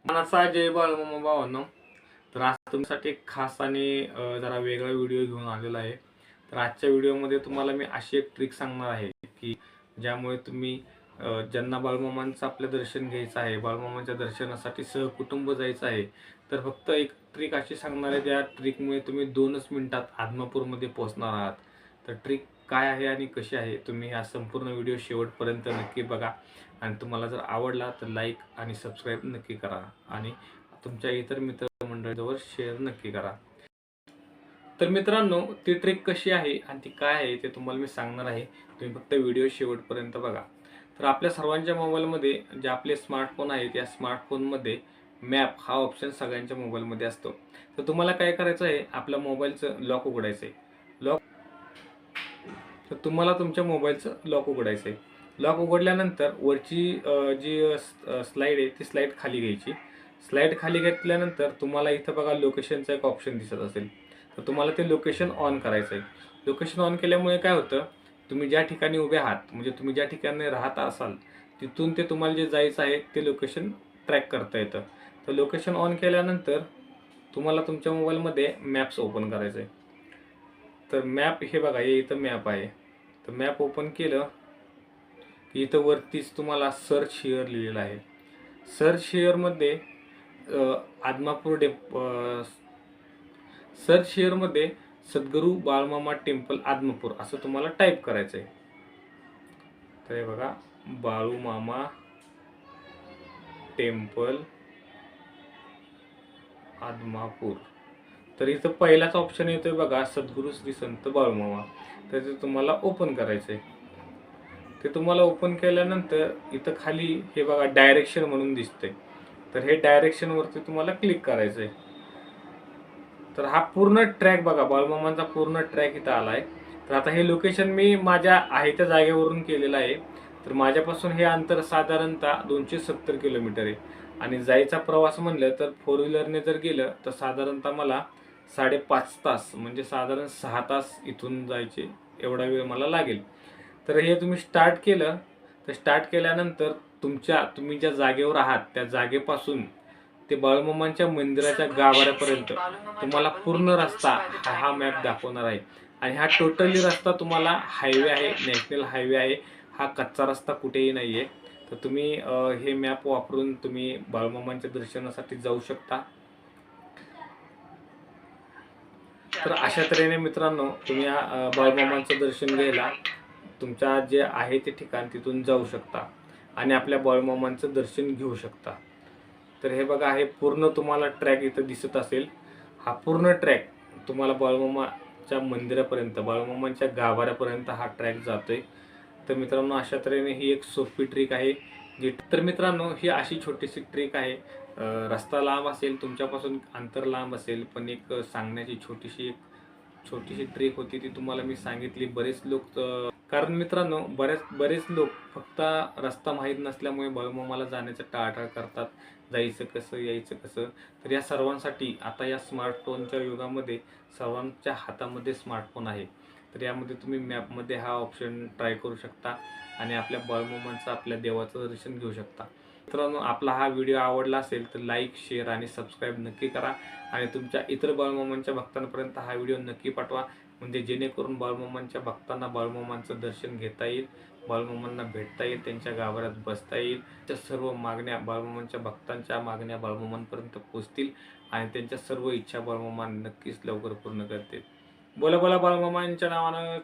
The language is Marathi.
मानाचा जय बाळमामा भावांनो. तर आज तुमच्यासाठी एक खास आणि जरा वेगळा व्हिडिओ घेऊन आलेला आहे. तर आजच्या व्हिडिओमध्ये तुम्हाला मी अशी एक ट्रिक सांगणार आहे की ज्यामुळे तुम्ही ज्यांना बाळमामांचं आपलं दर्शन घ्यायचं आहे, बाळमामांच्या दर्शनासाठी सहकुटुंब जायचं आहे, तर फक्त एक ट्रिक अशी सांगणार आहे, त्या ट्रिकमुळे तुम्ही 2च मिनिटात आदमापूरमध्ये पोहोचणार आहात. तर ट्रिक काय आहे आणि कशी आहे, तुम्ही हा संपूर्ण व्हिडिओ शेवटपर्यंत नक्की बघा. आणि तुम्हाला जर आवडला तर लाईक आणि सबस्क्राईब नक्की करा आणि तुमच्या इतर मित्रमंडळीजवळ शेअर नक्की करा. तर मित्रांनो, ती ट्रिक कशी आहे आणि ती काय आहे ते तुम्हाला मी सांगणार आहे. तुम्ही फक्त व्हिडिओ शेवटपर्यंत बघा. तर आपल्या सर्वांच्या मोबाईलमध्ये जे आपले स्मार्टफोन आहे, त्या स्मार्टफोनमध्ये मॅप हा ऑप्शन सगळ्यांच्या मोबाईलमध्ये असतो. तर तुम्हाला काय करायचं आहे, आपल्या मोबाईलचं लॉक उघडायचं आहे. लॉक तर तुम्हाला तुमच्या मोबाईलचं लॉक उघडायचं आहे. लॉक उघडल्यानंतर वरची जी स्लाईड आहे ती स्लाईड खाली घ्यायची. स्लाईड खाली घेतल्यानंतर तुम्हाला इथं बघा लोकेशनचा एक ऑप्शन दिसत असेल. तर तुम्हाला ते लोकेशन ऑन करायचं आहे. लोकेशन ऑन केल्यामुळे काय होतं, तुम्ही ज्या ठिकाणी उभे आहात म्हणजे तुम्ही ज्या ठिकाणी राहत असाल तिथून ते तुम्हाला जे जायचं आहे ते लोकेशन ट्रॅक करता येतं. तर लोकेशन ऑन केल्यानंतर तुम्हाला तुमच्या मोबाईलमध्ये मॅप्स ओपन करायचं आहे. तर मॅप हे बघा, हे इथं मॅप आहे. तर मॅप ओपन केलं की इथं वरतीच तुम्हाला सर्च हिअर लिहिलेलं आहे. सर्च हिअरमध्ये आदमापूर सर्च हिअरमध्ये सद्गुरू बाळमामा टेम्पल आदमापूर असं तुम्हाला टाईप करायचं आहे. तर हे बघा, बाळूमामा टेम्पल आदमापूर. तर इथं पहिलाच ऑप्शन येतोय बघा, सद्गुरू श्री संत बाळूमामा. तर ते तुम्हाला ओपन करायचं आहे. ते तुम्हाला ओपन केल्यानंतर इथं खाली हे बघा डायरेक्शन म्हणून दिसतंय. तर हे डायरेक्शनवरती तुम्हाला क्लिक करायचं आहे. तर हा पूर्ण ट्रॅक बघा, बाळूमामांचा पूर्ण ट्रॅक इथं आला आहे. तर आता हे लोकेशन मी माझ्या आहे त्या जागेवरून केलेलं आहे. तर माझ्यापासून हे अंतर साधारणतः 270 किलोमीटर आहे. आणि जायचा प्रवास म्हणलं तर फोर व्हीलरने जर गेलं तर साधारणतः मला 5.5 तास म्हणजे साधारण 6 तास इथून जायचे एवढा वेळ मला लागेल. तर हे तुम्ही स्टार्ट केलं तर स्टार्ट केल्यानंतर तुम्ही ज्या जागेवर आहात त्या जागेपासून ते बाळूमामांच्या मंदिराच्या गाभाऱ्यापर्यंत तुम्हाला पूर्ण रस्ता हा मॅप दाखवणार आहे. आणि हा टोटली रस्ता तुम्हाला हायवे आहे, नॅशनल हायवे आहे. हा कच्चा रस्ता कुठेही नाही आहे. तर तुम्ही हे मॅप वापरून तुम्ही बाळूमामांच्या दर्शनासाठी जाऊ शकता. तर अशा तऱ्हेने मित्रांनो, तुम्ही बाळूमामांचं दर्शन घ्यायला तुमच्या जे आहे ते ठिकाण तिथून जाऊ शकता आणि आपल्या बाळूमामांचं दर्शन घेऊ शकता. तर हे बघा, हे पूर्ण तुम्हाला ट्रॅक इथं दिसत असेल. हा पूर्ण ट्रॅक तुम्हाला बाळूमामाच्या मंदिरापर्यंत, बाळूमामांच्या गाभाऱ्यापर्यंत हा ट्रॅक जातोय. तर मित्रांनो, अशा तऱ्हेने ही एक सोपी ट्रिक आहे. तर मित्रांनो, ही अशी छोटीशी ट्रिक आहे. रस्ता लांब असेल, तुमच्यापासून अंतर लांब असेल, पण एक सांगण्याची छोटीशी ट्रिक होती, ती तुम्हाला मी सांगितली. बरेच लोक कारण मित्रांनो, बरेच लोक फक्त रस्ता माहीत नसल्यामुळे बाळूमामाला जाण्याचं टाळाटाळ करतात. जायचं कसं, यायचं कसं. तर या सर्वांसाठी आता या स्मार्टफोनच्या युगामध्ये सर्वांच्या हातामध्ये स्मार्टफोन आहे. तर यामध्ये तुम्ही मॅपमध्ये हा ऑप्शन ट्राय करू शकता आणि आपल्या बाळूमामांचं, आपल्या देवाचं दर्शन घेऊ शकता. मित्रांनो, आपला हा व्हिडिओ आवडला असेल तर लाईक, शेअर आणि सबस्क्राईब नक्की करा आणि तुमच्या इतर बाळूमामांच्या भक्तांपर्यंत हा व्हिडिओ नक्की पाठवा. म्हणजे जेणेकरून बाळूमामांच्या भक्तांना बाळूमामांचं दर्शन घेता येईल, बाळूमामांना भेटता येईल, त्यांच्या गाभाऱ्यात बसता येईल. त्या सर्व मागण्या, बाळूमामांच्या भक्तांच्या मागण्या बाळूमामांपर्यंत पोहोचतील आणि त्यांच्या सर्व इच्छा बाळूमामा नक्कीच लवकर पूर्ण करतील. बोला बोला बाळूमामांच्या नावानं.